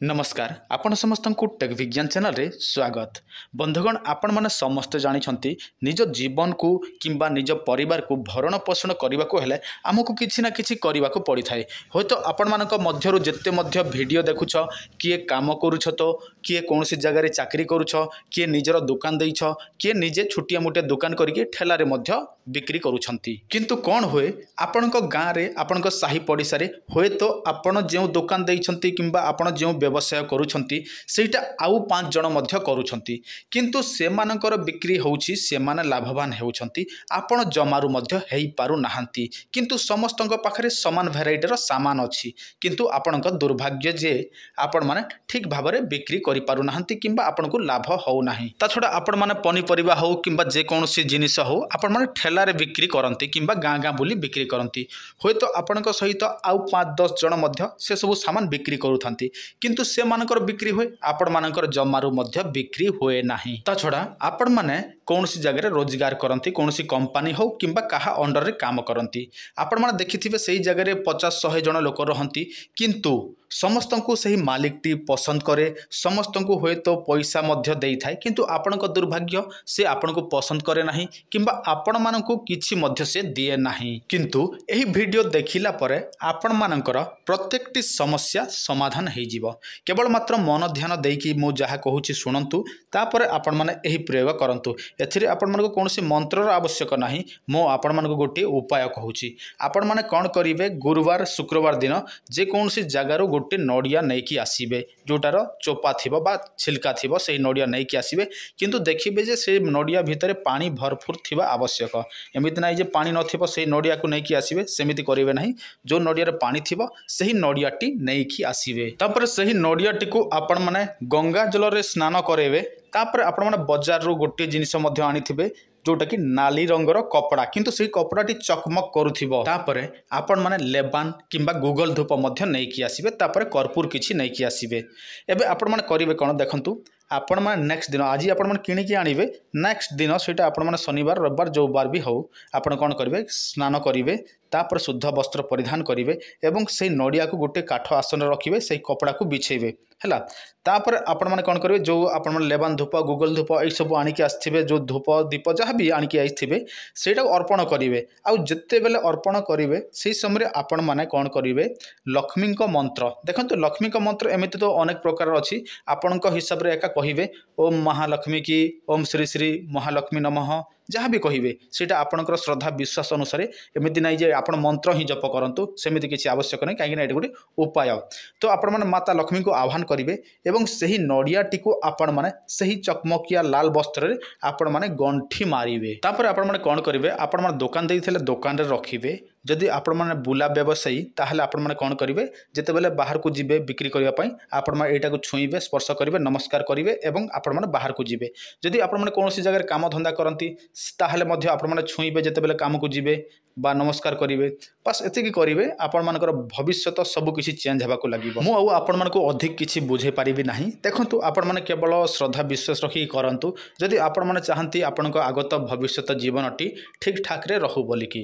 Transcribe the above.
नमस्कार आपण समस्त को टेक विज्ञान चैनल रे स्वागत। बंधुगण आपण माने समस्त जानी निज जीवन को किंबा निज परिवार को भरण पोषण करने को हेले आमको किछि ना किछि करने को पड़ी थाए। हो तो आपण मानक मध्यरु जेते मध्य वीडियो देखुछ किए काम करूछ तो किए कौन सी जगह रे चाकरी करूछ किए निजर दुकान देइछ किए निजे छुटिया मुटिया दुकान करके ठेला रे मध्य बिक्री करूछंती। किंतु कौन हुए आपणक गाँव रे आपणक साही पड़िसा रे होए तो आपण जो दुकान देइछंती किंबा आपण जो व्यवसाय करूछंती सेटा आउ 5 जण मध्य करूछंती किंतु सेमानकर बिक्री होउछि सेमाने लाभवान हेउछंती आपण जमारू मध्य हेई पारु नाहंती। किंतु समस्तक पाखरे समान भेराइटीर सामान अछि किंतु आपणक दुर्भाग्य जे आपण माने ठीक भाबरे बिक्री करि पारु नाहंती किंबा आपणको लाभ होउ नाही। ता छडा आपण माने पनिपरिबा हो किंबा जे कोनोसी जिनिस हो आपण माने ठेला रे बिक्री करंती किंबा गाँ गाँ बुली बिक्री करंती। होय तो आपणक सहित आउ 5-10 जण मध्य से सब सामान बिक्री करूथंती किंतु से मानकर बिक्री हुए आपण मानकर जमारू मध्य बिक्री हुए नाही। ता छडा आपण माने कौनसी जगह रोजगार करती कौनसी कंपनी हो किंबा कहा अंडर रे काम करती आपण माने देखिथिबे सेही जगह रे 50-100 जण लोक रहंती किंतु समस्त को सही मालिक टी पसंद करे समस्त को हुए तो पैसा मध्य देई थाए किंतु आपणक दुर्भाग्य से आपण को पसंद करे नाही किंबा आपण मानकु किछि मध्य से दिए नाही। किंतु एही वीडियो देखिला परे आपण मानकर प्रत्येकटी समस्या समाधान हेई जीवो। केवल मात्र मन ध्यान देकी मु जहा कहूची शुणंतु तापर आपण माने एही प्रयोग करंतु। एथिरे आपण मानको कोनोसी मंत्रर आवश्यक नाही मो आपण मानको गोटे उपाय कहूची। आपण माने कोन करिवे गुरुवार शुक्रवार दिन जे कोनोसी जगारो गोटे नडिया नेकी आसीबे जोटार चोपा थिबो बा छिलका थिबो सेही नडिया नेकी आसीबे किंतु देखिबे जे से नडिया भितरे पानी भरपूर थिबा आवश्यक। एमिति नाही जे पानी नथिबो सेही नडिया को नेकी आसीबे सेमिति करिवे नाही। जो नडिया रे पानी थिबो सेही नडियाटी नेकी आसीबे तापर सेही नडियाटी को आपण माने गंगा जल रे स्नान करेबे। तापर आपण माने बाजार रो गोटे जिनिस मध्य आनिथिबे जोटा कि नाली रंगर कपड़ा किंतु से कपड़ाटी चकमक करुथिबो। तापर आपण माने लेबान किंबा गूगल धूप मध्य नेकी आसीबे तापर कर्पूर किछि नेकी आसीबे। एबे आपण माने करिवे कोन देखंतु आपण माने नेक्स्ट दिन आज आपण माने किणी कि आनिबे नेक्स्ट दिन सेटा आपण माने शनिवार रविवार जो बार भी हो आपण कोन करिवे स्नान करिवे तापर शुद्ध वस्त्र परिधान करिवे एवं से नडिया को गोटे काठ आसन रखिवे से कपड़ा को बिछेबे हैला। तापर आपण माने कोन करिवे जो आपण माने लेबान धूप गूगल धूप ए सब आनी के आस्थिबे जो धूप दीप जहाँ भी आनी के आइथिबे सेटा अर्पण करिवे। आ जत्ते बेले अर्पण करिवे सेही समय आपण माने कोन करिवे लक्ष्मी को मंत्र देखंतु लक्ष्मी को मंत्र एमिति तो अनेक प्रकार अछि आपणक हिसाब रे एका कहिवे ओम महालक्ष्मी की ओम श्री श्री महालक्ष्मी नमः जहाँ भी कहिवे सेटा आपणकर श्रद्धा विश्वास अनुसार एमिति नाही जे आपण मंत्र ही जप करंतु सेमिति किछि आवश्यक नाही काहे कि एटा गोटे उपाय। तो आपण माने माता लक्ष्मी को आह्वान करिवे एवं सही नडियाटी को आपण माने सही चकमकिया लाल वस्त्र रे आपण माने गंठी मारिवे। तापर आपण माने कोन करिवे आपण माने दुकान देइथिले दुकान रे रखिवे। जदि आपण माने बुला व्यवसायी ताहले आपण माने कोन करिवे जेते बेले बाहर को जिवे बिक्री करिया पई आपण माने एटा को छुईवे स्पर्श करिवे नमस्कार करिवे एवं आपण माने बाहर को जिवे। जदि आपण माने कोनोसी जगह काम धंदा करंती ताहले मध्य आपण माने छुईवे जेते बेले काम को जिवे बा नमस्कार करिवे बस एतिकी करिवे आपण मानकर भविष्य तो सब किछि चेंज हेबा को लागिवो। मु आउ आपण मानको अधिक किछि बुझे पारिबि नाही देखंतु आपण माने केवल श्रद्धा विश्वास रखी करंतु जदि आपण माने चाहंती आपणको आगत भविष्यत जीवनटी ठीक ठाक रे रहू बोलिकी।